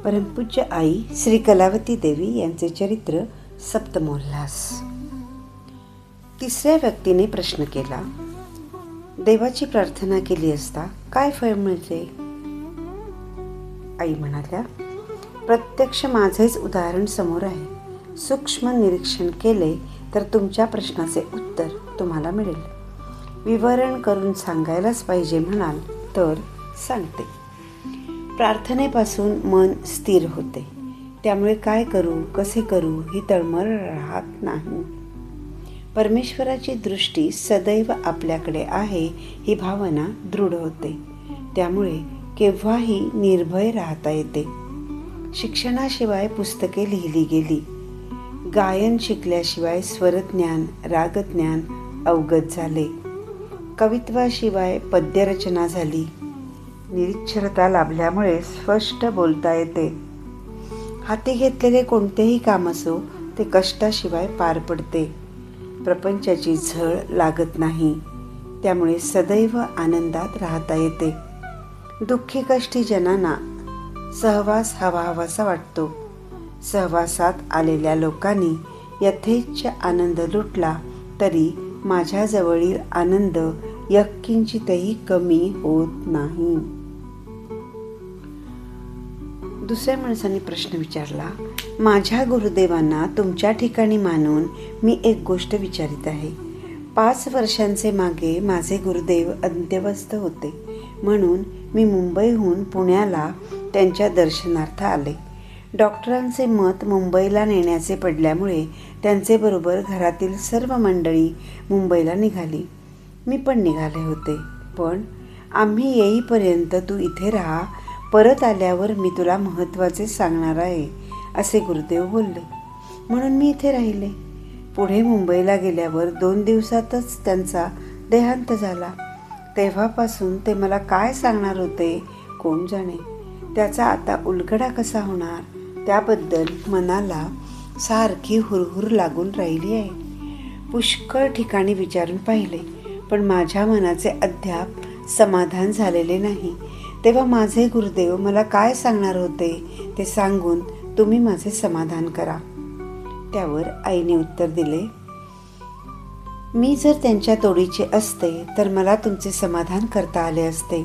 परमपूज्य आई श्री कलावती देवी यांचे चरित्र सप्तमोल्हास. तिसऱ्या व्यक्तीने प्रश्न केला, देवाची प्रार्थना केली असता काय फळ मिळते? आई म्हणाल्या, प्रत्यक्ष माझेच उदाहरण समोर आहे. सूक्ष्म निरीक्षण केले तर तुमच्या प्रश्नाचे उत्तर तुम्हाला मिळेल. विवरण करून सांगायलाच पाहिजे म्हणाल तर सांगते. प्रार्थनेपासून मन स्थिर होते. त्यामुळे काय करू, कसे करू ही तळमळ राहत नाही. परमेश्वराची दृष्टी सदैव आपल्याकडे आहे ही भावना दृढ होते. त्यामुळे केव्हाही निर्भय राहता येते. शिक्षणाशिवाय पुस्तके लिहिली गेली. गायन शिकल्याशिवाय स्वरज्ञान, रागज्ञान अवगत झाले. कवित्वाशिवाय पद्यरचना झाली. निरक्षरता लाभल्यामुळे स्पष्ट बोलता येते. हाती घेतलेले कोणतेही काम असो ते कष्टाशिवाय पार पडते. प्रपंचाची झळ लागत नाही. त्यामुळे सदैव आनंदात राहता येते. दुःखी कष्टी जनांना सहवास हवाहवासा वाटतो. सहवासात आलेल्या लोकांनी यथेच्छ आनंद लुटला तरी माझ्याजवळील आनंद यत्किंचितही कमी होत नाही. दुसऱ्या माणसाने प्रश्न विचारला, माझ्या गुरुदेवांना तुमच्या ठिकाणी मानून मी एक गोष्ट विचारित आहे. 5 वर्षांचे मागे माझे गुरुदेव अंत्यवस्थ होते. म्हणून मी मुंबईहून पुण्याला त्यांच्या दर्शनार्थ आले. डॉक्टरांचे मत मुंबईला नेण्याचे पडल्यामुळे त्यांचे बरोबर घरातील सर्व मंडळी मुंबईला निघाली. मी पण निघाले होते. पण आम्ही येईपर्यंत तू इथे राहा, परत आल्यावर मी तुला महत्त्वाचे सांगणार आहे असे गुरुदेव बोलले. म्हणून मी इथे राहिले. पुढे मुंबईला गेल्यावर 2 दिवसातच त्यांचा देहांत झाला. तेव्हापासून ते मला काय सांगणार होते कोण जाणे. त्याचा आता उलगडा कसा होणार त्याबद्दल मनाला सारखी हुरहुर लागून राहिली आहे. पुष्कळ ठिकाणी विचारून पाहिले पण माझ्या मनाचे अद्याप समाधान झालेले नाही. तेव्हा माझे गुरुदेव मला काय सांगणार होते ते सांगून तुम्ही माझे समाधान करा. त्यावर आईने उत्तर दिले, मी जर त्यांच्या तोडीचे असते तर मला तुमचे समाधान करता आले असते.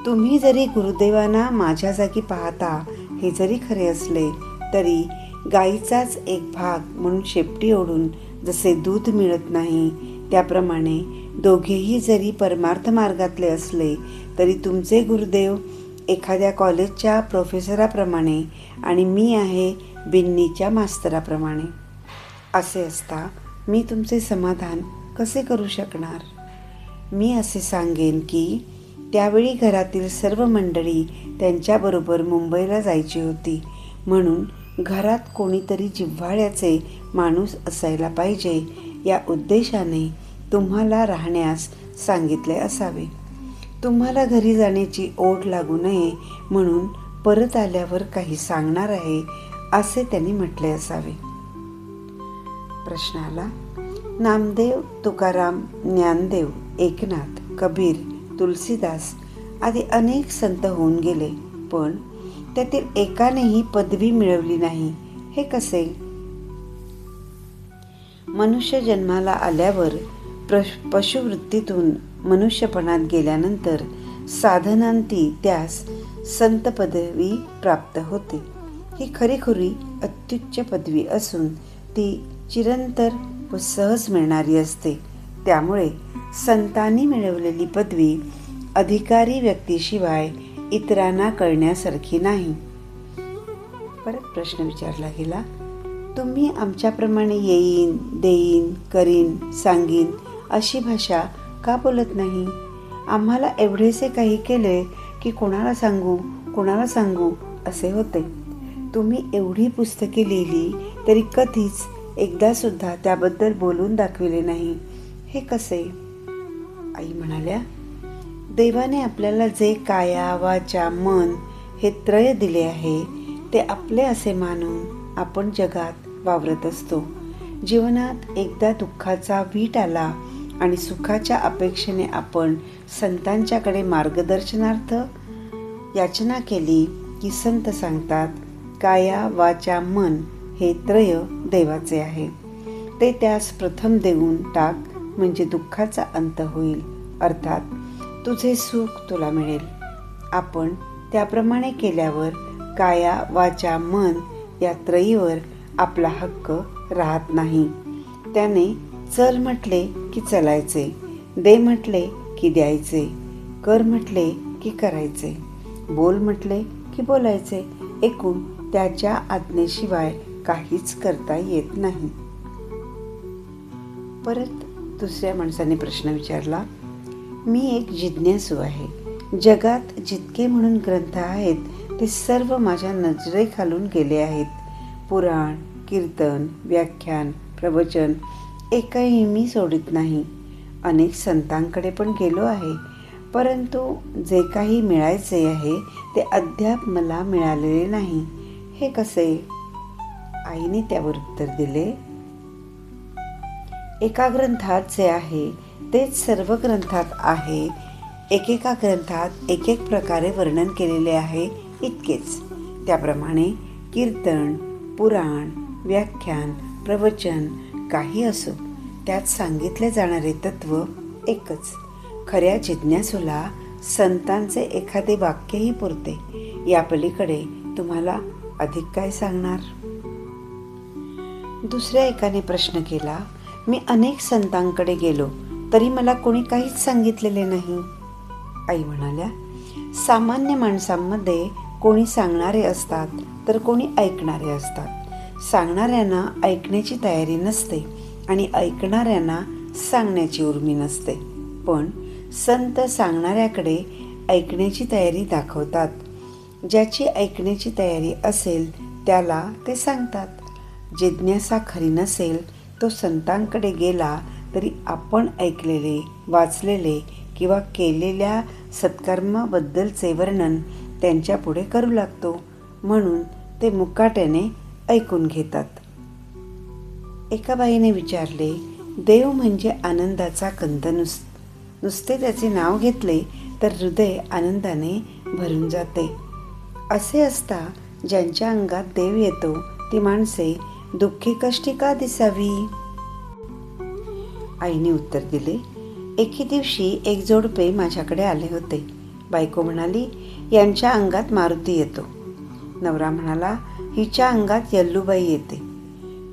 तुम्ही जरी गुरुदेवांना माझ्या जागी पाहता हे जरी खरे असले तरी गाईचाच एक भाग म्हणून शेपटी ओढून जसे दूध मिळत नाही त्याप्रमाणे दोघेही जरी परमार्थ मार्गातले असले तरी तुमचे गुरुदेव एखाद्या कॉलेजच्या प्रोफेसराप्रमाणे आणि मी आहे बिन्नीच्या मास्तराप्रमाणे. असे असता मी तुमचे समाधान कसे करू शकणार? मी असे सांगेन की त्यावेळी घरातील सर्व मंडळी त्यांच्याबरोबर मुंबईला जायची होती. म्हणून घरात कोणीतरी जिव्हाळ्याचे माणूस असायला पाहिजे या उद्देशाने तुम्हाला राहण्यास सांगितले असावे. तुम्हाला घरी जाण्याची ओढ लागू नये म्हणून परत आल्यावर काही सांगणार आहे असे त्यांनी म्हटले असावे. प्रश्न आला, नामदेव, तुकाराम, ज्ञानदेव, एकनाथ, कबीर, तुलसीदास आदी अनेक संत होऊन गेले पण त्यातील एकानेही पदवी मिळवली नाही. हे कसे? मनुष्य जन्माला आल्यावर पशुवृत्तीतून मनुष्यपणात गेल्यानंतर साधनांती त्यास संत पदवी प्राप्त होते. ही खरीखुरी अत्युच्च पदवी असून ती चिरंतर व सहज मिळणारी असते. त्यामुळे संतांनी मिळवलेली पदवी अधिकारी व्यक्तीशिवाय इतरांना कळण्यासारखी नाही. परत प्रश्न विचारला गेला, तुम्ही आमच्याप्रमाणे येईन, देईन, करीन, सांगीन अशी भाषा का बोलत नाही? आम्हाला एवढेसे काही केले की कोणाला सांगू असे होते. तुम्ही एवढी पुस्तके लिहिली तरी कधीच एकदा सुद्धा त्याबद्दल बोलून दाखविले नाही. हे कसे? आई म्हणाल्या, देवाने आपल्याला जे काया, वाचा, मन हे त्रय दिले आहे ते आपले असे मानून आपण जगात वावरत असतो. जीवनात एकदा दुःखाचा वीट आला आणि सुखाच्या अपेक्षेने आपण संतांच्याकडे मार्गदर्शनार्थ याचना केली की संत सांगतात, काया वाचा मन हे त्रय देवाचे आहे. ते त्यास प्रथम देऊन टाक, म्हणजे दुःखाचा अंत होईल, अर्थात तुझे सुख तुला मिळेल. आपण त्याप्रमाणे केल्यावर काया वाचा मन या त्रयीवर आपला हक्क राहत नाही. त्याने चल म्हटले की चलायचे, दे म्हटले की द्यायचे, कर म्हटले की करायचे, बोल म्हटले की बोलायचे. एकूण त्याच्या आज्ञेशिवाय काहीच करता येत नाही. परत दुसऱ्या माणसाने प्रश्न विचारला, मी एक जिज्ञासू आहे. जगात जितके म्हणून ग्रंथ आहेत ते सर्व माझ्या नजरेखालून गेले आहेत. पुराण, कीर्तन, व्याख्यान, प्रवचन एकही मी सोडित नाही. अनेक संतांकडे पण गेलो आहे, परंतु जे काही मिळायचे आहे ते अद्याप मला मिळालेले नाही. हे कसे? आईने त्यावर उत्तर दिले, एका ग्रंथात जे आहे तेच सर्व ग्रंथात आहे. एकेका ग्रंथात एक एक प्रकारे वर्णन केलेले आहे, इतकेच. त्याप्रमाणे कीर्तन, पुराण, व्याख्यान, प्रवचन काही असो, त्यात सांगितले जाणारे तत्व एकच. खऱ्या जिज्ञासूला संतांचे एखादे वाक्यही पुरते. या पलीकडे तुम्हाला अधिक काय सांगणार? दुसऱ्या एकाने प्रश्न केला, मी अनेक संतांकडे गेलो तरी मला कोणी काहीच सांगितलेले नाही. आई म्हणाल्या, सामान्य माणसांमध्ये कोणी सांगणारे असतात तर कोणी ऐकणारे असतात. सांगणाऱ्यांना ऐकण्याची तयारी नसते आणि ऐकणाऱ्यांना सांगण्याची उर्मी नसते. पण संत सांगणाऱ्याकडे ऐकण्याची तयारी दाखवतात. ज्याची ऐकण्याची तयारी असेल त्याला ते सांगतात. जिज्ञासा खरी नसेल तो संतांकडे गेला तरी आपण ऐकलेले, वाचलेले किंवा केलेल्या सत्कर्माबद्दलचे वर्णन त्यांच्या पुढे करू लागतो. म्हणून ते मुकाट्याने ऐकून घेतात. एका बाईने विचारले, देव म्हणजे आनंदाचा कंद. नुसते त्याचे नाव घेतले तर हृदय आनंदाने भरून जाते. असे असता ज्यांच्या अंगात देव येतो ती माणसे दुःखी कष्टी का दिसावी? आईने उत्तर दिले, एके दिवशी एक जोडपे माझ्याकडे आले होते. बायको म्हणाली, यांच्या अंगात मारुती येतो. नवरा म्हणाला, हिच्या अंगात यल्लूबाई येते.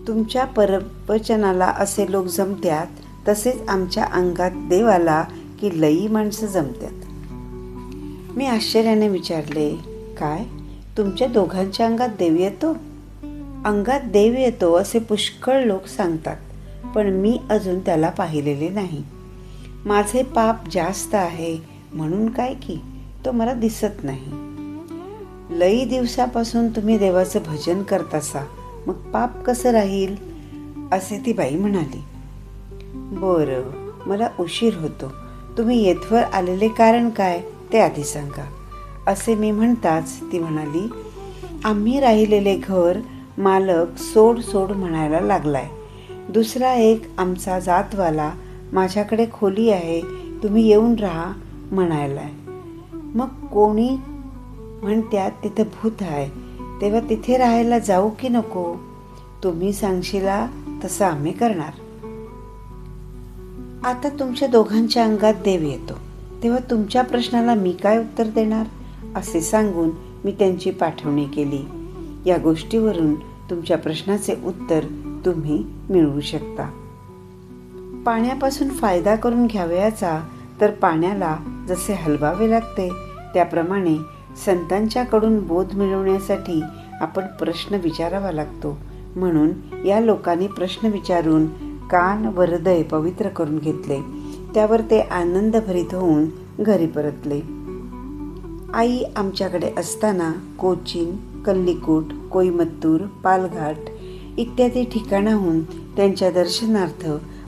तुमच्या प्रवचनाला असे लोक जमत्यात, तसेच आमच्या अंगात देव आला की लई माणसं जमत्यात. मी आश्चर्याने विचारले, काय तुमच्या दोघांच्या अंगात देव येतो? अंगात देव येतो असे पुष्कळ लोक सांगतात, पण मी अजून त्याला पाहिलेले नाही. माझे पाप जास्त आहे म्हणून काय की तो मला दिसत नाही. लई दिवसापासून तुम्ही देवाचं भजन करत असा, मग पाप कसं राहील? असे ती बाई म्हणाली. बरं, मला उशीर होतो. तुम्ही येथवर आलेले कारण काय ते आधी सांगा. असे मी म्हणताच ती म्हणाली, आम्ही राहिलेले घर मालक सोड सोड म्हणायला लागलाय. दुसरा एक आमचा जातवाला माझ्याकडे खोली आहे, तुम्ही येऊन राहा म्हणायलाय. मग कोणी म्हणत्यात तिथं भूत आहे, तेव्हा तिथे राहायला जाऊ की नको? तुम्ही सांगशिला तसं आम्ही करणार. आता तुमच्या दोघांच्या अंगात देव येतो, तेव्हा तुमच्या प्रश्नाला मी काय उत्तर देणार? असे सांगून मी त्यांची पाठवणी केली. या गोष्टीवरून तुमच्या प्रश्नाचे उत्तर तुम्ही मिळवू शकता. पाण्यापासून फायदा करून घ्यावयाचा तर पाण्याला जसे हलवावे लागते, त्याप्रमाणे संतांच्याकडून बोध मिळवण्यासाठी आपण प्रश्न विचारावा लागतो. म्हणून या लोकांनी प्रश्न विचारून कान व हृदय पवित्र करून घेतले. त्यावर ते आनंदभरित होऊन घरी परतले. आई आमच्याकडे असताना कोचीन, कल्लिकुट, कोईमत्तूर, पालघाट इत्यादी ठिकाणाहून त्यांच्या दर्शनार्थ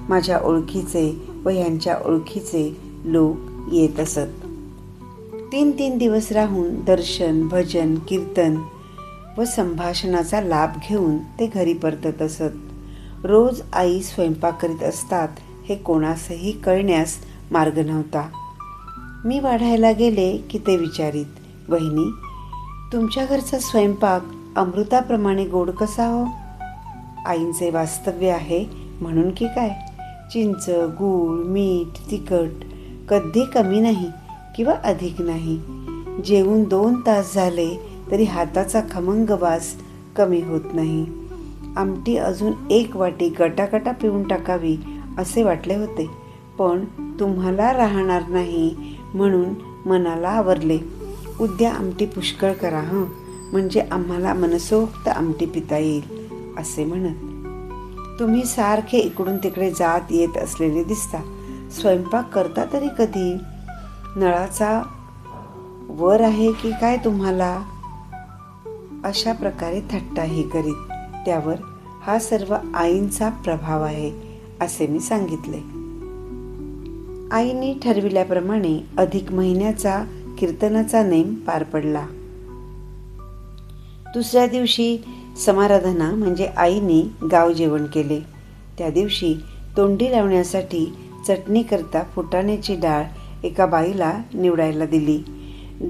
माझ्या ओळखीचे व ह्यांच्या ओळखीचे लोक येत असत. 3-3 दिवस राहून दर्शन, भजन, कीर्तन व संभाषणाचा लाभ घेऊन ते घरी परतत असत. रोज आई स्वयंपाक करीत असतात हे कोणासही कळण्यास मार्ग नव्हता. मी वाढायला गेले की ते विचारीत, वहिनी तुमच्या घरचा स्वयंपाक अमृताप्रमाणे गोड कसा हो? आईंचे वास्तव्य आहे म्हणून की काय? चिंच, गूळ, मीठ, तिखट कधी कमी नाही किंवा अधिक नाही. जेवून 2 तास झाले तरी हाताचा खमंग वास कमी होत नाही. आमटी अजून 1 वाटी गटागटा पिऊन टाकावी असे वाटले होते, पण तुम्हाला राहणार नाही म्हणून मनाला आवरले. उद्या आमटी पुष्कळ करा हं, म्हणजे आम्हाला मनसोक्त आमटी पिता येईल असे म्हणत. तुम्ही सारखे इकडून तिकडे जात येत असलेले दिसता. स्वयंपाक करता तरी कधी? नळाचा वर आहे की काय तुम्हाला? अशा प्रकारे थट्टाही करीत. त्यावर हा सर्व आईंचा प्रभाव आहे असे मी सांगितले. आईने ठरविल्याप्रमाणे अधिक महिन्याचा कीर्तनाचा नेम पार पडला. दुसऱ्या दिवशी समाराधना म्हणजे आईने गाव जेवण केले. त्या दिवशी तोंडी लावण्यासाठी चटणीकरता फुटाण्याची डाळ एका बाईला निवडायला दिली.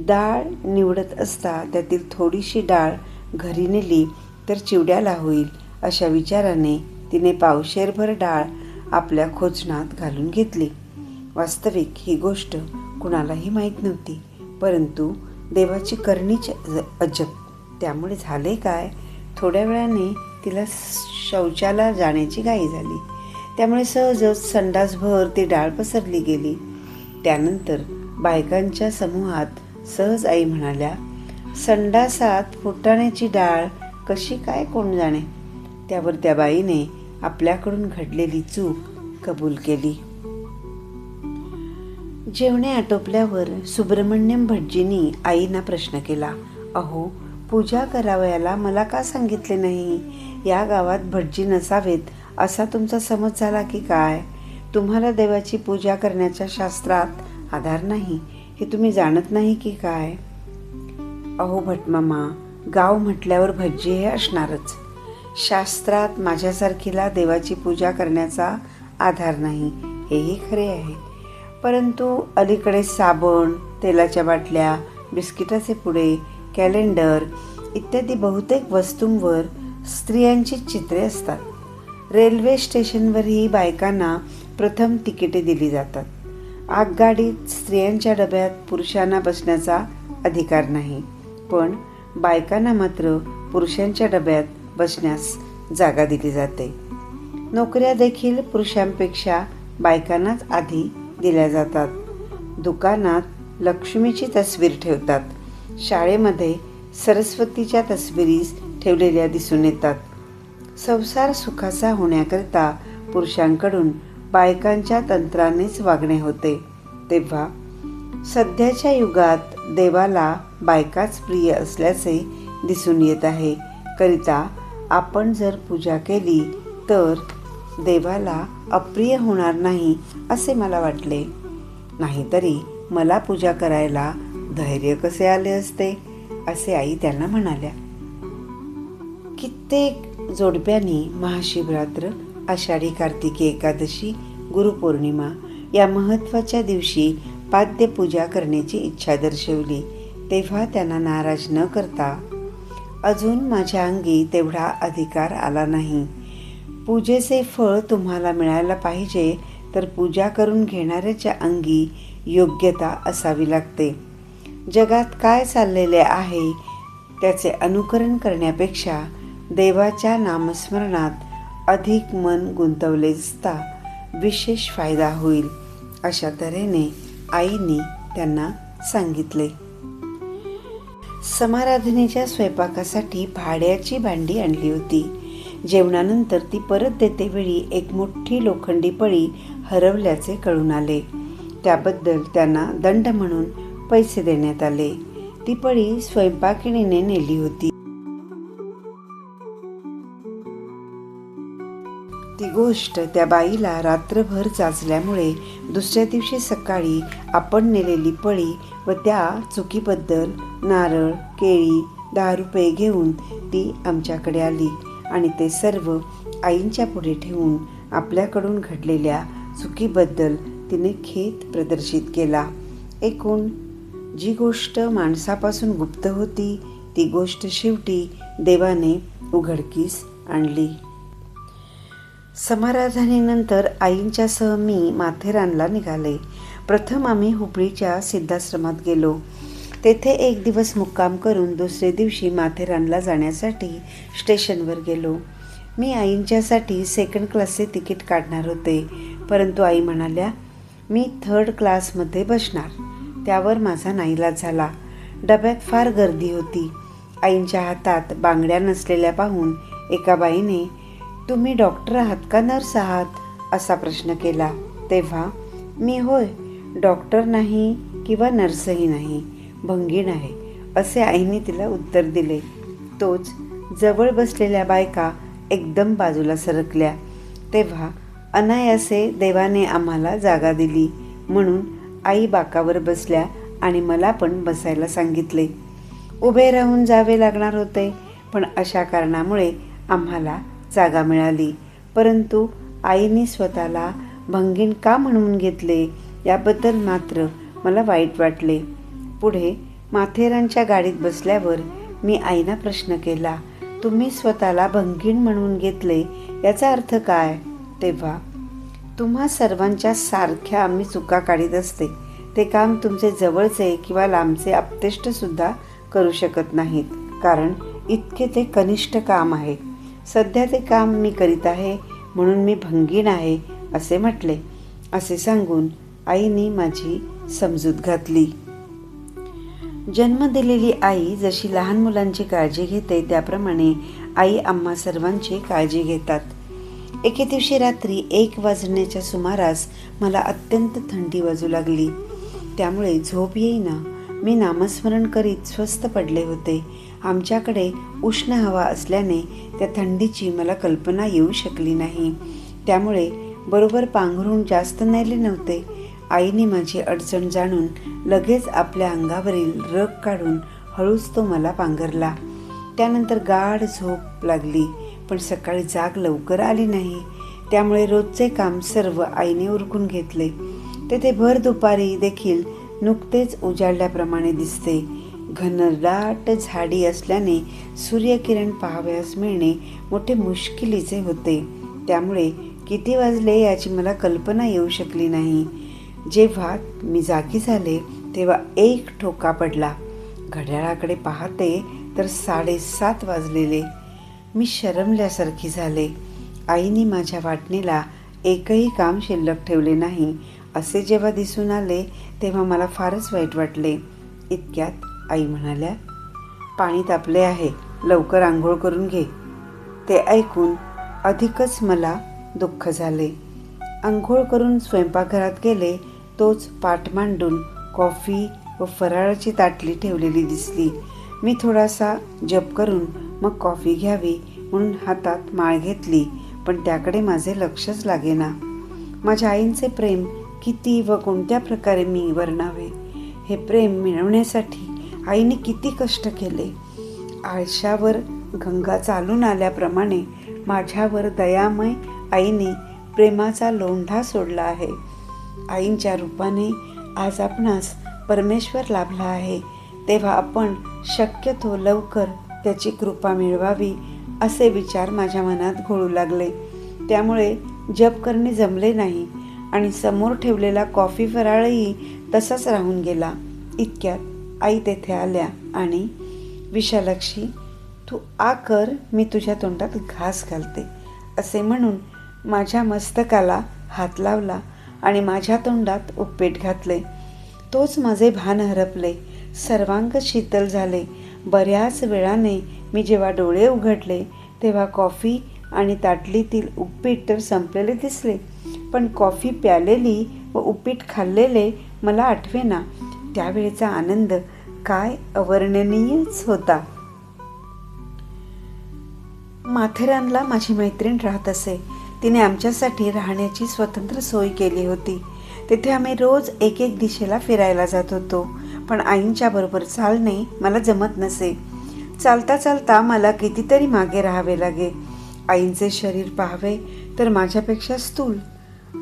डाळ निवडत असता त्यातील थोडीशी डाळ घरी नेली तर चिवड्याला होईल अशा विचाराने तिने पावशेरभर डाळ आपल्या खोचनात घालून घेतली. वास्तविक ही गोष्ट कुणालाही माहीत नव्हती, परंतु देवाची करणीच अजब. त्यामुळे झाले काय, थोड्या वेळाने तिला शौचाला जाण्याची घाई झाली. त्यामुळे सहजच संडासभर ती डाळ पसरली गेली. त्यानंतर बायकांच्या समूहात सहज आई म्हणाल्या, संडासात फुटाण्याची डाळ कशी काय कोण जाणे. त्यावर त्या बाईने आपल्याकडून घडलेली चूक कबूल केली. जेवणे आटोपल्यावर सुब्रमण्यम भटजींनी आईंना प्रश्न केला, अहो, पूजा करावयाला मला का सांगितले नाही? या गावात भटजी नसावेत असा तुमचा समज झाला की काय? तुम्हाला देवाची पूजा करण्याच्या शास्त्रात आधार नाही हे तुम्ही जाणत नाही की काय? अहो भटमामा, गाव म्हटल्यावर भटजी हे असणारच. शास्त्रात माझ्यासारखीला देवाची पूजा करण्याचा आधार नाही हेही खरे आहे, परंतु अलीकडे साबण, तेलाच्या बाटल्या, बिस्किटाचे पुडे, कॅलेंडर इत्यादी बहुतेक वस्तूंवर स्त्रियांची चित्रे असतात. रेल्वे स्टेशनवरही बायकांना प्रथम तिकिटे दिली जातात. आगगाडीत स्त्रियांच्या डब्यात पुरुषांना बसण्याचा अधिकार नाही, पण बायकांना मात्र पुरुषांच्या डब्यात बसण्यास जागा दिली जाते. नोकऱ्या देखील पुरुषांपेक्षा बायकांनाच आधी दिल्या जातात. दुकानात लक्ष्मीची तस्वीर ठेवतात. शाळेमध्ये सरस्वतीच्या तस्विरीस ठेवलेल्या दिसून येतात. संसार सुखाचा होण्याकरता पुरुषांकडून बायकांच्या तंत्रानेच वागणे होते. तेव्हा सध्याच्या युगात देवाला बायकाच प्रिय असल्याचे दिसून येत आहे. करिता आपण जर पूजा केली तर देवाला अप्रिय होणार नाही असे मला वाटले. नाहीतरी मला पूजा करायला धैर्य कसे आले असते असे आई त्यांना म्हणाल्या. कित्येक जोडप्यांनी महाशिवरात्र, आषाढी कार्तिकी एकादशी, गुरुपौर्णिमा या महत्त्वाच्या दिवशी पाद्यपूजा करण्याची इच्छा दर्शवली. तेव्हा त्यांना नाराज न करता अजून माझ्या अंगी तेवढा अधिकार आला नाही. पूजेचे फळ तुम्हाला मिळायला पाहिजे तर पूजा करून घेणाऱ्याच्या अंगी योग्यता असावी लागते. जगात काय चाललेले आहे त्याचे अनुकरण करण्यापेक्षा देवाच्या नामस्मरणात अधिक मन गुंतवले असता विशेष फायदा होईल अशा तऱ्हेने आईने त्यांना सांगितले. समाराधनेच्या स्वयंपाकासाठी भाड्याची भांडी आणली होती. जेवणानंतर ती परत देतेवेळी एक मोठी लोखंडी पळी हरवल्याचे कळून आले. त्याबद्दल त्यांना दंड म्हणून पैसे देण्यात आले. ती पळी स्वयंपाकिनीने नेली होती. ती गोष्ट त्या बाईला रात्रभर जाचल्यामुळे दुसऱ्या दिवशी सकाळी आपण नेलेली पळी व त्या चुकीबद्दल नारळ, केळी, 10 रुपये घेऊन ती आमच्याकडे आली आणि ते सर्व आईंच्या पुढे ठेवून आपल्याकडून घडलेल्या चुकीबद्दल तिने खेद प्रदर्शित केला. एकूण जी गोष्ट माणसापासून गुप्त होती ती गोष्ट शेवटी देवाने उघडकीस आणली. समाराधनेनंतर आईंच्यासह मी माथेरानला निघाले. प्रथम आम्ही हुपळीच्या सिद्धाश्रमात गेलो. तेथे एक दिवस मुक्काम करून दुसरे दिवशी माथेरानला जाण्यासाठी स्टेशनवर गेलो. मी आईंच्यासाठी सेकंड क्लासचे तिकीट काढणार होते, परंतु आई म्हणाल्या मी थर्ड क्लासमध्ये बसणार. त्यावर माझा नाईलाज झाला. डब्यात फार गर्दी होती. आईंच्या हातात बांगड्या नसलेल्या पाहून एका बाईने तुम्ही डॉक्टर आहात का नर्स आहात असा प्रश्न केला. तेव्हा मी होय, डॉक्टर नाही किंवा नर्सही नाही, भंगीण आहे असे आईने तिला उत्तर दिले. तोच जवळ बसलेल्या बायका एकदम बाजूला सरकल्या. तेव्हा अनायासे देवाने आम्हाला जागा दिली म्हणून आई बाकावर बसल्या आणि मला पण बसायला सांगितले. उभे राहून जावे लागणार होते, पण अशा कारणामुळे आम्हाला जागा मिळाली. परंतु आईने स्वतःला भंगीण का म्हणून घेतले याबद्दल मात्र मला वाईट वाटले. पुढे माथेरानच्या गाडीत बसल्यावर मी आईना प्रश्न केला, तुम्ही स्वतःला भंगीण म्हणून घेतले याचा अर्थ काय? तेव्हा तुम्हा सर्वांच्या सारख्या आम्ही चुका काढीत असते. ते काम तुमचे जवळचे किंवा लांबचे आप्तेष्टसुद्धा करू शकत नाहीत, कारण इतके ते कनिष्ठ काम आहे. सध्या ते काम मी करीत आहे म्हणून मी भंगीण आहे असे म्हटले. असे सांगून आईने माझी समजूत घातली. जन्म दिलेली आई जशी लहान मुलांची काळजी घेते त्याप्रमाणे आई आम्हा सर्वांची काळजी घेतात. एके दिवशी रात्री 1 वाजण्याच्या सुमारास मला अत्यंत थंडी वाजू लागली. त्यामुळे झोप येईना. मी नामस्मरण करीत स्वस्थ पडले होते. आमच्याकडे उष्ण हवा असल्याने त्या थंडीची मला कल्पना येऊ शकली नाही. त्यामुळे बरोबर पांघरून जास्त नेले नव्हते. आईने माझी अडचण जाणून लगेच आपल्या अंगावरील रग काढून हळूच तो मला पांघरला. त्यानंतर गाढ झोप लागली, पण सकाळी जाग लवकर आली नाही. त्यामुळे रोजचे काम सर्व आईने उरकून घेतले. तेथे भर दुपारी देखील नुकतेच उजाडल्याप्रमाणे दिसते. घनदाट झाडी असल्याने सूर्यकिरण पाहावयास मिळणे मोठे मुश्किलीचे होते. त्यामुळे किती वाजले याची मला कल्पना येऊ शकली नाही. जेव्हा मी जागी झाले तेव्हा एक ठोका पडला. घड्याळाकडे पाहते तर 7:30 वाजलेले. मी शरमल्यासारखी झाले. आईने माझ्या वाटणीला एकही काम शिल्लक ठेवले नाही असे जेव्हा दिसून आले तेव्हा मला फारच वाईट वाटले. इतक्यात आई म्हणाल्या, पाणी तापले आहे, लवकर आंघोळ करून घे. ते ऐकून अधिकच मला दुःख झाले. आंघोळ करून स्वयंपाकघरात गेले तोच पाट मांडून कॉफी व फराळाची ताटली ठेवलेली दिसली. मी थोडासा जप करून मग कॉफी घ्यावी म्हणून हातात माळ घेतली, पण त्याकडे माझे लक्षच लागेना. माझ्या आईंचे प्रेम किती व कोणत्या प्रकारे मी वर्णावे? हे प्रेम मिळवण्यासाठी आईने किती कष्ट केले. आळशावर गंगा चालून आल्याप्रमाणे माझ्यावर दयामय आईने प्रेमाचा लोंढा सोडला आहे. आईंच्या रूपाने आज आपणास परमेश्वर लाभला आहे, तेव्हा आपण शक्यतो लवकर त्याची कृपा मिळवावी असे विचार माझ्या मनात घोळू लागले. त्यामुळे जप करणे जमले नाही आणि समोर ठेवलेला कॉफी फराळही तसाच राहून गेला. इतक्यात आई तेथे आल्या आणि विशालाक्षी, तू आ कर, मी तुझ्या तोंडात घास घालते असे म्हणून माझ्या मस्तकाला हात लावला आणि माझ्या तोंडात उपीट घातले. तोच माझे भान हरपले. सर्वांग शीतल झाले. बऱ्याच वेळाने मी जेव्हा डोळे उघडले तेव्हा कॉफी आणि ताटलीतील उपीट तर संपलेले दिसले, पण कॉफी प्यालेली व उपीट खाल्लेले मला आठवेना. त्यावेळेचा आनंद काय अवर्णनीयच होता. माथेरानला माझी मैत्रीण राहत असे. तिने आमच्यासाठी राहण्याची स्वतंत्र सोय केली होती. तेथे आम्ही रोज एक दिशेला फिरायला जात होतो, पण आईंच्या बरोबर चालणे मला जमत नसे. चालता चालता मला कितीतरी मागे राहावे लागे. आईंचे शरीर पाहावे तर माझ्यापेक्षा स्थूल,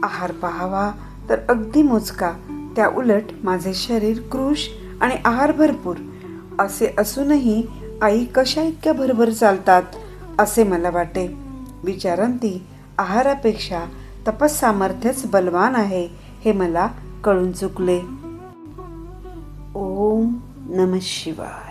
आहार पाहावा तर अगदी मोजका. त्या उलट माझे शरीर कृश आणि आहार भरपूर असे असूनही आई कशा इतक्या भरभर चालतात असे मला वाटे. विचारांती आहारापेक्षा तपस्सामर्थ्यच बलवान आहे हे मला कळून चुकले. ओम नमः शिवाय.